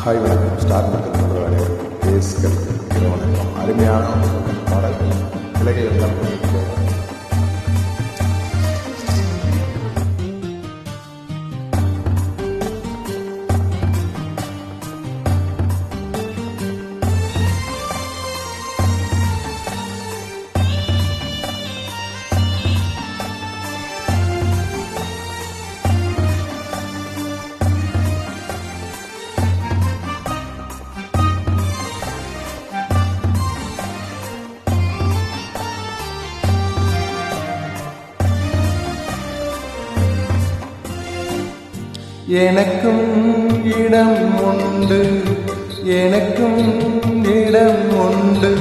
Hi வணக்கம். Star மக்கள் நண்பர்களே, பேஸ்கள் வணக்கம். அருமையான பாடல் இலகை எல்லாம் எனக்கும் இடம் உண்டு, எனக்கும் இடம் உண்டு.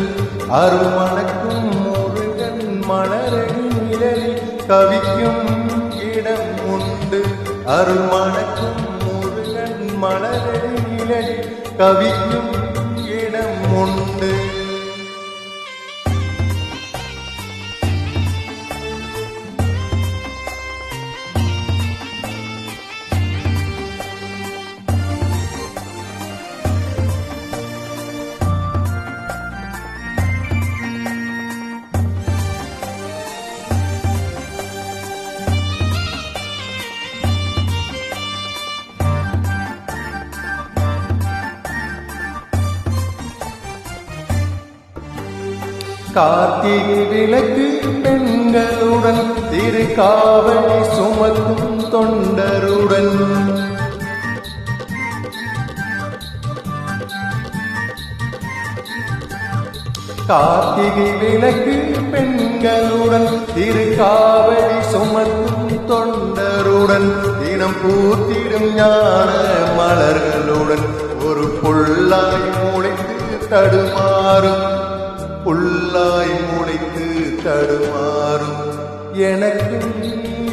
அருமணக்கும் முருகன் மலரடி நிழலில் கவிக்கும் இடம் உண்டு. அருமணக்கும் முருகன் மலரடி நிழலில் கவிக்கும் இடம் உண்டு. கார்த்திகை விளக்கு பெண்களுடன் திருக்காவடி சுமக்கும் தொண்டருடன் கார்த்திகை விளக்கு பெண்களுடன் திருக்காவடி சுமக்கும் தொண்டருடன் தினம் பூத்திடும் ஞான மலர்களுடன் ஒரு புல்லாய் முளைத்து தடுமாறும் புல்லாய் முளைத்து தடுமாறும். எனக்கும்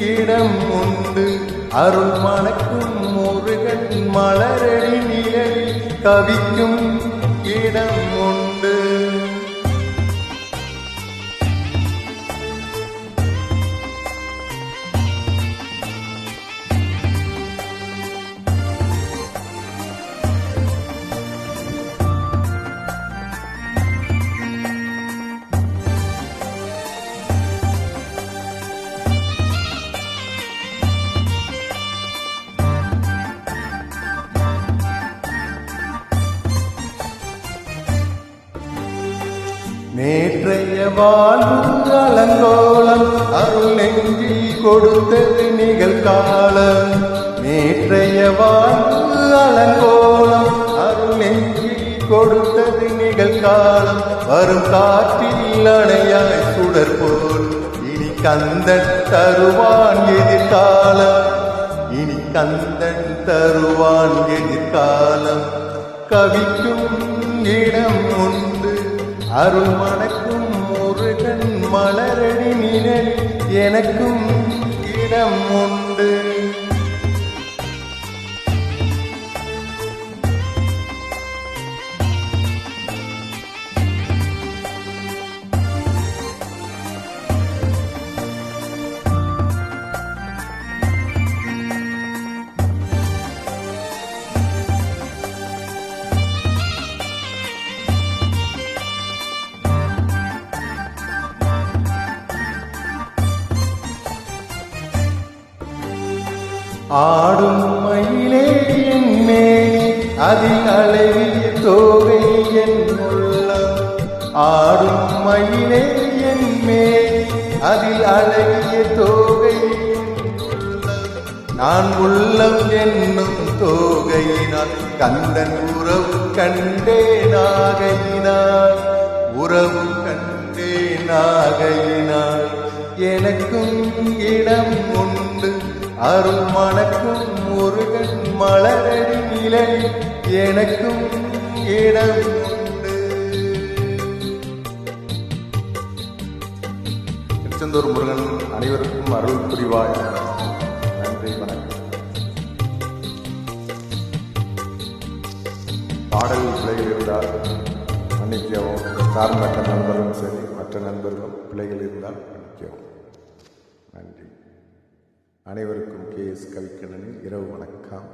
இடம் உண்டு. அருள் மணக்கும் முருகன் மலரடி நிழலில் கவிக்கும் இடம் உண்டு. நேற்றைய வாழ்வு அலங்கோலம் அருள் நெஞ்சில் கொடுத்தது நிகழ்காலம். நேற்றைய வாழ்வு அலங்கோலம் அருள் நெஞ்சில் கொடுத்தது நிகழ்காலம். வரும் காற்றில் அணையாய் சுடர் போல் இனி கந்தன் தருவான் எதிர்காலம். இனி கந்தன் தருவான் எதிர்காலம். கவிக்கும் இடம் உண்டு. அருள் மணக்கும் முருகன் மலரடி நிழலில் எனக்கும் இடம் உண்டு. ஆடும் மயிலே என் மேனி அதில் அழகிய தோகை என் உள்ளம். ஆடும் மயிலே என் மேனி அதில் அழகிய தோகை என் உள்ளம். நான் உள்ளம் என்னும் தோகையினால் கந்தன் உறவு கண்டேனாகையினால் உறவு கண்டேனாகையினால் எனக்கும் இடம் உண்டு. அருள் மணக்கும் முருகன் மலரடி நிழலில் எனக்கும் இடம் உண்டு. திருச்செந்தூர் முருகன் அனைவருக்கும் அருள் புரிவாய். நன்றி, வணக்கம். பாடல் பிள்ளைகள் இருந்தால் மன்னிக்கவும். சார்ந்த நண்பர்களும் சரி, மற்ற நண்பர்களும் பிள்ளைகள் இருந்தால் மன்னிக்கவும். நன்றி. அனைவருக்கும் KS கவிக்கண்ணனின் இரவு வணக்கம்.